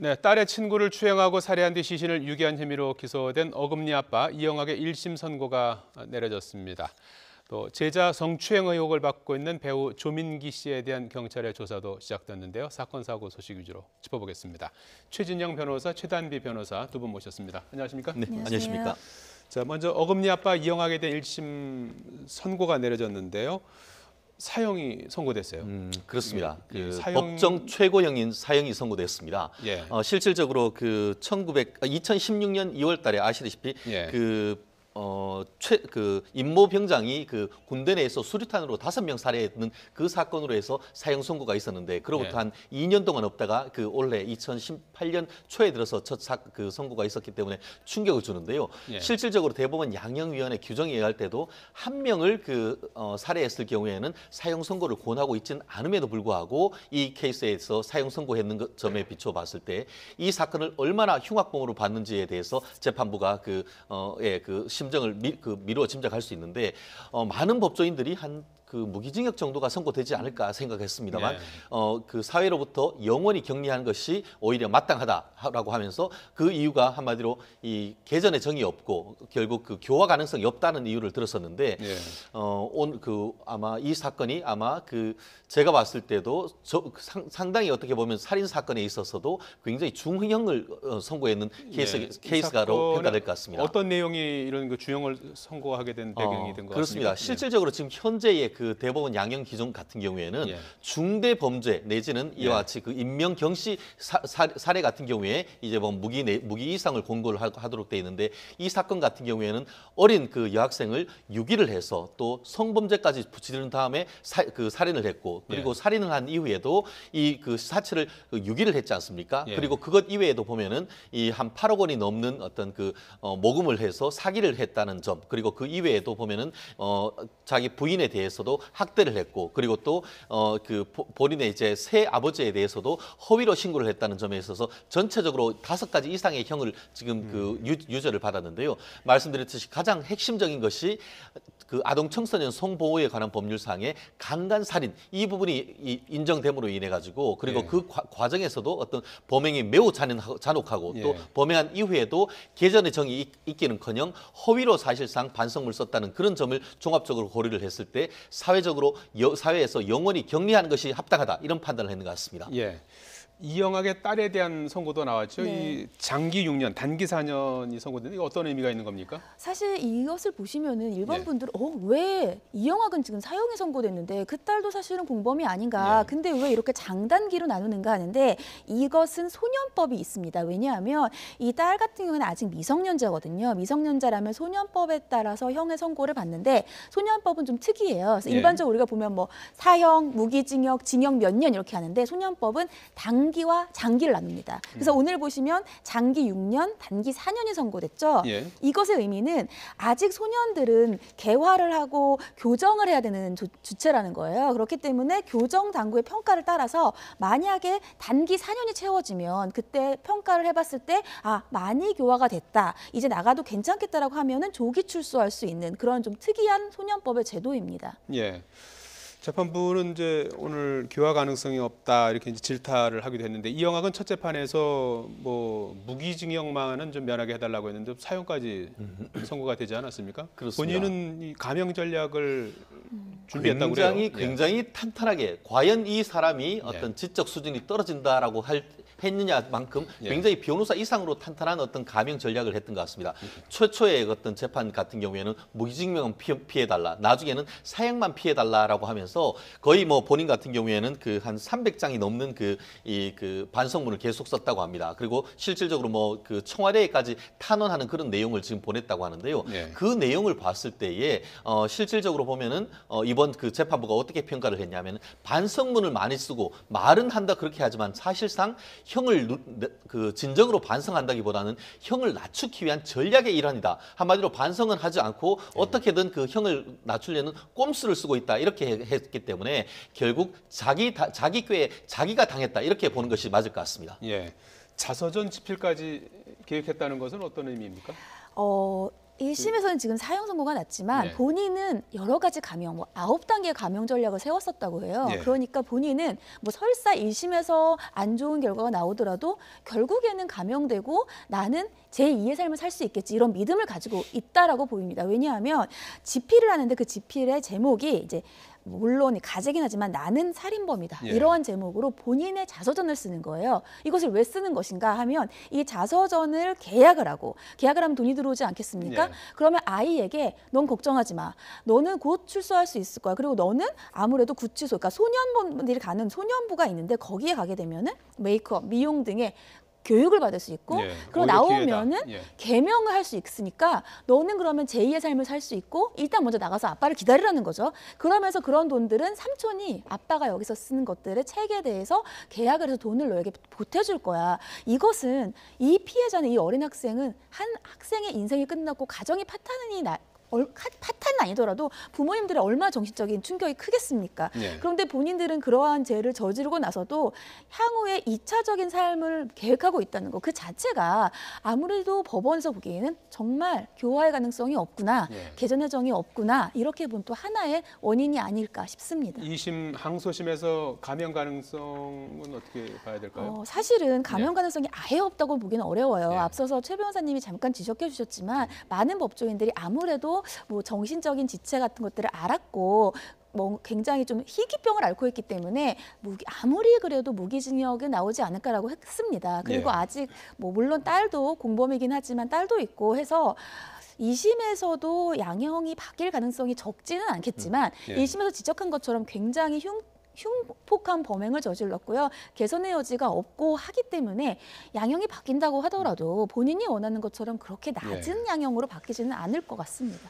네, 딸의 친구를 추행하고 살해한 뒤 시신을 유기한 혐의로 기소된 어금니 아빠 이영학의 1심 선고가 내려졌습니다. 또 제자 성추행 의혹을 받고 있는 배우 조민기 씨에 대한 경찰의 조사도 시작됐는데요. 사건 사고 소식 위주로 짚어보겠습니다. 최진영 변호사, 최단비 변호사 두 분 모셨습니다. 안녕하십니까? 네, 안녕하십니까? 자, 먼저 어금니 아빠 이영학에 대한 1심 선고가 내려졌는데요. 사형이 선고됐어요. 그렇습니다. 예, 법정 최고형인 사형이 선고됐습니다. 예. 실질적으로 2016년 2월달에 아시다시피 예. 임모 병장이 군대 내에서 수류탄으로 5명 살해했는 그 사건으로 해서 사형 선고가 있었는데 그로부터 예. 한 2년 동안 없다가 올해 2018년 초에 들어서 첫 선고가 있었기 때문에 충격을 주는데요. 예. 실질적으로 대법원 양형위원회 규정에 의할 때도 한 명을 살해했을 경우에는 사형 선고를 권하고 있지는 않음에도 불구하고 이 케이스에서 사형 선고했는 점에 비춰봤을 때 이 사건을 얼마나 흉악범으로 봤는지에 대해서 재판부가 심정을 미루어 짐작할 수 있는데 많은 법조인들이 무기징역 정도가 선고되지 않을까 생각했습니다만 네. 사회로부터 영원히 격리하는 것이 오히려 마땅하다라고 하면서 그 이유가 한마디로 이 개전의 정이 없고 결국 교화 가능성이 없다는 이유를 들었었는데 네. 아마 이 사건이 제가 봤을 때도 상당히 어떻게 보면 살인 사건에 있어서도 굉장히 중형을 선고했는 케이스가로 평가될 것 같습니다. 어떤 내용이 이런 주형을 선고하게 된 배경이 된 것 그렇습니다. 같습니까? 실질적으로 지금 현재의 대법원 양형 기준 같은 경우에는 예. 중대 범죄 내지는 이와 같이 인명 경시 살해 같은 경우에 이제 무기 이상을 권고를 하도록 돼 있는데 이 사건 같은 경우에는 어린 여학생을 유기를 해서 또 성범죄까지 붙이는 다음에 살인을 했고 그리고 예. 살인을 한 이후에도 이 사체를 유기를 했지 않습니까? 예. 그리고 그것 이외에도 보면은 이 한 8억 원이 넘는 어떤 모금을 해서 사기를 했다는 점 그리고 그 이외에도 보면은 자기 부인에 대해서도 학대를 했고 그리고 또 본인의 이제 새 아버지에 대해서도 허위로 신고를 했다는 점에 있어서 전체적으로 5가지 이상의 형을 지금 유죄를 받았는데요. 말씀드렸듯이 가장 핵심적인 것이 아동 청소년 성보호에 관한 법률상의 강간살인 이 부분이 인정됨으로 인해 가지고 그리고 예. 그 과정에서도 어떤 범행이 매우 잔혹하고 예. 또 범행한 이후에도 개전의 정이 있기는커녕 허위로 사실상 반성문을 썼다는 그런 점을 종합적으로 고려를 했을 때 사회에서 영원히 격리하는 것이 합당하다 이런 판단을 했는 것 같습니다. 예. 이영학의 딸에 대한 선고도 나왔죠. 네. 이 장기 6년, 단기 4년이 선고되는 게 어떤 의미가 있는 겁니까? 사실 이것을 보시면은 일반 네. 분들은 왜 이영학은 지금 사형이 선고됐는데 그 딸도 사실은 공범이 아닌가. 네. 근데 왜 이렇게 장단기로 나누는가 하는데 이것은 소년법이 있습니다. 왜냐하면 이 딸 같은 경우는 아직 미성년자거든요. 미성년자라면 소년법에 따라서 형의 선고를 받는데 소년법은 좀 특이해요. 그래서 네. 일반적으로 우리가 보면 사형, 무기징역, 징역 몇 년 이렇게 하는데 소년법은 단기와 장기를 나눕니다. 그래서 오늘 보시면 장기 6년, 단기 4년이 선고됐죠. 예. 이것의 의미는 아직 소년들은 개화를 하고 교정을 해야 되는 주체라는 거예요. 그렇기 때문에 교정 당국의 평가를 따라서 만약에 단기 4년이 채워지면 그때 평가를 해봤을 때 많이 교화가 됐다. 이제 나가도 괜찮겠다라고 하면은 조기 출소할 수 있는 그런 좀 특이한 소년법의 제도입니다. 예. 재판부는 이제 오늘 교화 가능성이 없다 이렇게 이제 질타를 하기도 했는데 이영학은 첫 재판에서 무기징역만은 좀 면하게 해달라고 했는데 사형까지 선고가 되지 않았습니까? 그렇습니다. 본인은 이 감형 전략을 준비했다고 그래요. 굉장히 탄탄하게 과연 이 사람이 어떤 지적 수준이 떨어진다라고 했느냐만큼 굉장히 변호사 이상으로 탄탄한 어떤 감형 전략을 했던 것 같습니다. 최초의 어떤 재판 같은 경우에는 무기징역은 피해달라, 나중에는 사형만 피해달라라고 하면서 거의 본인 같은 경우에는 한 300장이 넘는 반성문을 계속 썼다고 합니다. 그리고 실질적으로 청와대에까지 탄원하는 그런 내용을 지금 보냈다고 하는데요. 그 내용을 봤을 때에 실질적으로 보면은 이번 재판부가 어떻게 평가를 했냐면 반성문을 많이 쓰고 말은 한다 그렇게 하지만 사실상 형을 진정으로 반성한다기보다는 형을 낮추기 위한 전략의 일환이다. 한마디로 반성은 하지 않고 어떻게든 형을 낮추려는 꼼수를 쓰고 있다. 이렇게 했기 때문에 결국 자기 꾀에 자기가 당했다. 이렇게 보는 것이 맞을 것 같습니다. 예. 자서전 집필까지 계획했다는 것은 어떤 의미입니까? 1심에서는 지금 사형 선고가 났지만 네. 본인은 여러 가지 감형, 뭐 9단계 감형 전략을 세웠었다고 해요. 네. 그러니까 본인은 뭐 설사 1심에서 안 좋은 결과가 나오더라도 결국에는 감형되고 나는 제2의 삶을 살 수 있겠지 이런 믿음을 가지고 있다라고 보입니다. 왜냐하면 집필을 하는데 그 집필의 제목이 이제 물론 가제긴 하지만 나는 살인범이다. 예. 이러한 제목으로 본인의 자서전을 쓰는 거예요. 이것을 왜 쓰는 것인가 하면 이 자서전을 계약을 하면 돈이 들어오지 않겠습니까? 예. 그러면 아이에게 넌 걱정하지 마. 너는 곧 출소할 수 있을 거야. 그리고 너는 아무래도 구치소, 그러니까 소년범들이 가는 소년부가 있는데 거기에 가게 되면은 메이크업, 미용 등의 교육을 받을 수 있고 예, 그리고 오히려 나오면은 기회다. 예. 개명을 할 수 있으니까 너는 그러면 제2의 삶을 살 수 있고 일단 먼저 나가서 아빠를 기다리라는 거죠. 그러면서 그런 돈들은 삼촌이 아빠가 여기서 쓰는 것들의 책에 대해서 계약을 해서 돈을 너에게 보태줄 거야. 이것은 이 피해자는 이 어린 학생은 한 학생의 인생이 끝났고 가정이 파탄은 아니더라도 부모님들의 얼마나 정신적인 충격이 크겠습니까? 네. 그런데 본인들은 그러한 죄를 저지르고 나서도 향후에 2차적인 삶을 계획하고 있다는 거 그 자체가 아무래도 법원에서 보기에는 정말 교화의 가능성이 없구나, 네. 개전 예정이 없구나 이렇게 본 또 하나의 원인이 아닐까 싶습니다. 2심 항소심에서 감형 가능성은 어떻게 봐야 될까요? 사실은 감형 가능성이 아예 없다고 보기는 어려워요. 네. 앞서서 최 변호사님이 잠깐 지적해 주셨지만 많은 법조인들이 아무래도 뭐 정신적인 지체 같은 것들을 알았고 뭐 굉장히 좀 희귀병을 앓고 있기 때문에 아무리 그래도 무기징역은 나오지 않을까라고 했습니다. 그리고 예. 아직 뭐 물론 딸도 공범이긴 하지만 딸도 있고 해서 2심에서도 양형이 바뀔 가능성이 적지는 않겠지만 예. 1심에서 지적한 것처럼 굉장히 흉폭한 범행을 저질렀고요. 개선의 여지가 없고 하기 때문에 양형이 바뀐다고 하더라도 본인이 원하는 것처럼 그렇게 낮은 양형으로 바뀌지는 않을 것 같습니다.